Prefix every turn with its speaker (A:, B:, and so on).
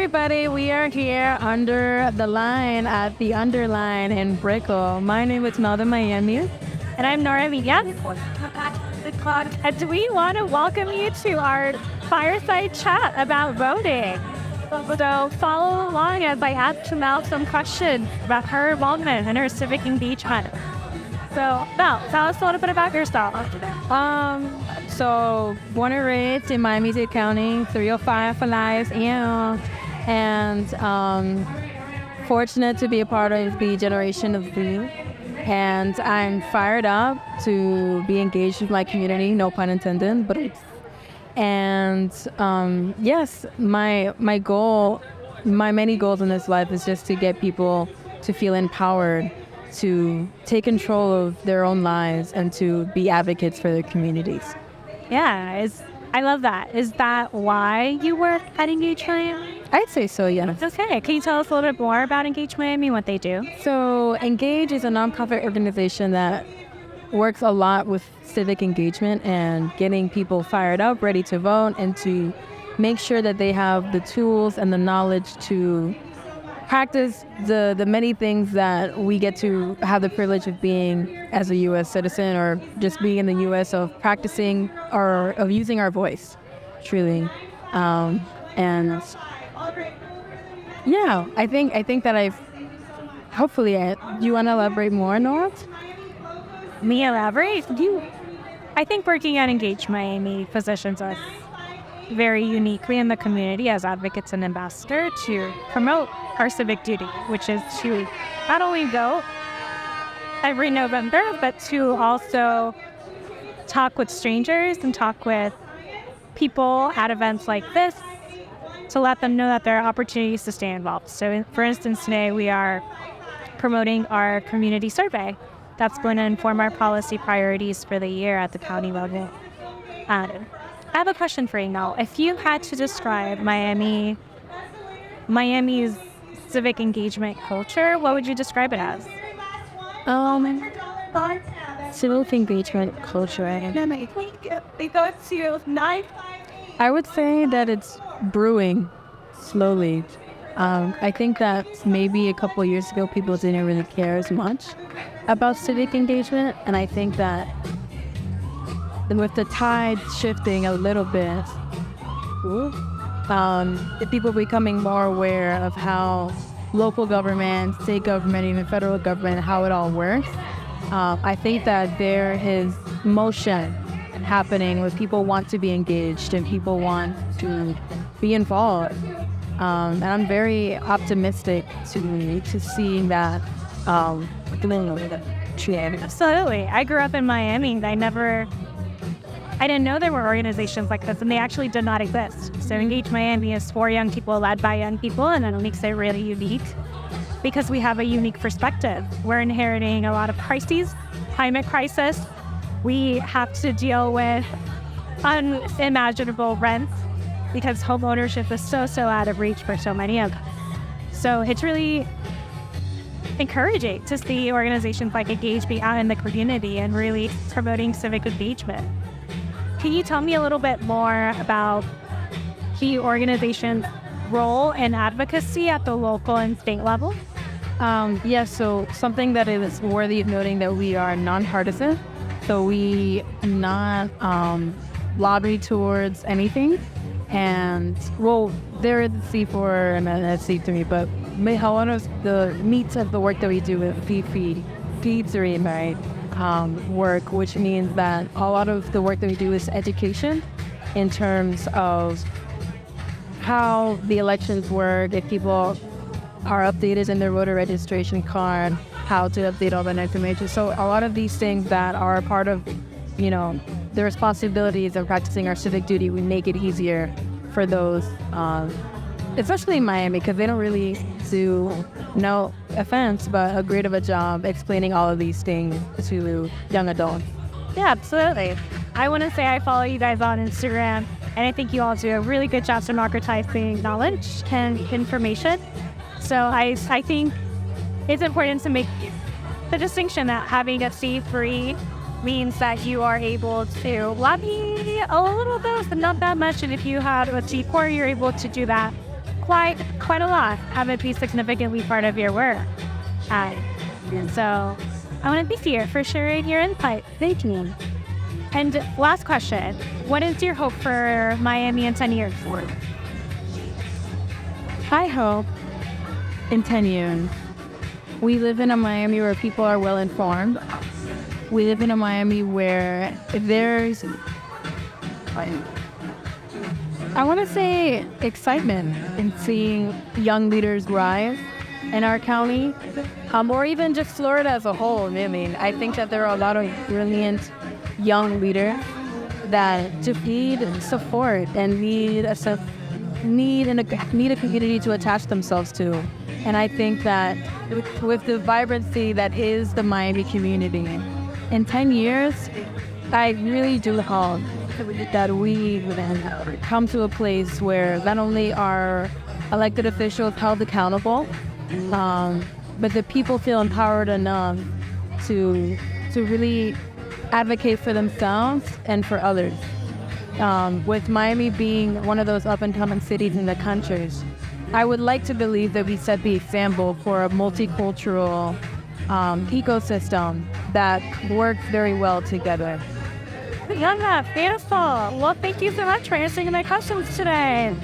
A: everybody. We are here under the line at the Underline in Brickell. My name is Mel and Miami.
B: And I'm Nora. And we want to welcome you to our fireside chat about voting. So follow along as I ask Mel some questions about her involvement and her civic engagement. So, Mel, tell us a little bit about yourself.
A: So born and raised in Miami-Dade County, 305 for life, and fortunate to be a part of the generation of Z. And I'm fired up to be engaged with my community, no pun intended, but yes, my many goals in this life is just to get people to feel empowered, to take control of their own lives, and to be advocates for their communities.
B: Yeah, I love that. Is that why you work at Engage Miami?
A: I'd say so, yeah.
B: Okay. Can you tell us a little bit more about Engage Miami and what they do?
A: So Engage is a nonprofit organization that works a lot with civic engagement and getting people fired up, ready to vote, and to make sure that they have the tools and the knowledge to practice the many things that we get to have the privilege of being as a U.S. citizen, or just being in the U.S., of practicing or of using our voice, truly. And yeah, I think that hopefully, you want to elaborate more, Nora?
B: Me elaborate? I think working at Engage Miami positions us very uniquely in the community as advocates and ambassadors to promote our civic duty, which is to not only vote every November, but to also talk with strangers and talk with people at events like this to let them know that there are opportunities to stay involved. So, for instance, today we are promoting our community survey that's going to inform our policy priorities for the year at the county level. I have a question for you now. If you had to describe Miami's civic engagement culture, what would you describe it as?
A: Civic engagement culture. I would say that it's brewing slowly. I think that maybe a couple of years ago, people didn't really care as much about civic engagement, and I think that with the tide shifting a little bit, the people becoming more aware of how local government, state government, even federal government, how it all works. I think that there is motion happening where people want to be engaged and people want to be involved. And I'm very optimistic to see that.
B: Absolutely. I grew up in Miami, and I didn't know there were organizations like this, and they actually did not exist. So Engage Miami is for young people, led by young people, and it makes it really unique because we have a unique perspective. We're inheriting a lot of crises, climate crisis. We have to deal with unimaginable rents because homeownership is so out of reach for so many of us. So it's really encouraging to see organizations like Engage be out in the community and really promoting civic engagement. Can you tell me a little bit more about the organization's role in advocacy at the local and state level?
A: So something that is worthy of noting that we are nonpartisan. So we not lobby towards anything. And, well, there is a C4 and a C3, but one of the meats of the work that we do with P3, right? Work, which means that a lot of the work that we do is education in terms of how the elections work, if people are updated in their voter registration card, how to update all that information. So a lot of these things that are part of, the responsibilities of practicing our civic duty, we make it easier for those, especially in Miami, because they don't really do, no offense, but a great of a job explaining all of these things to young adults.
B: Yeah, absolutely. I want to say I follow you guys on Instagram, and I think you all do a really good job democratizing knowledge and information. So I think it's important to make the distinction that having a C3 means that you are able to lobby a little bit, but not that much. And if you have a T4, you're able to do that quite a lot, have it be significantly part of your work. And so I want to thank you for sharing your insight. Thank you. And last question, what is your hope for Miami in 10 years?
A: I hope in 10 years, we live in a Miami where people are well informed. We live in a Miami where there's, I want to say, excitement in seeing young leaders rise in our county, or even just Florida as a whole. I mean, I think that there are a lot of brilliant young leaders that just need support and need a community to attach themselves to. And I think that with the vibrancy that is the Miami community, in 10 years, I really do hope that we come to a place where not only are elected officials held accountable, but the people feel empowered enough to really advocate for themselves and for others. With Miami being one of those up-and-coming cities in the country, I would like to believe that we set the example for a multicultural ecosystem that works very well together.
B: Yeah, beautiful. Well, thank you so much for answering my questions today.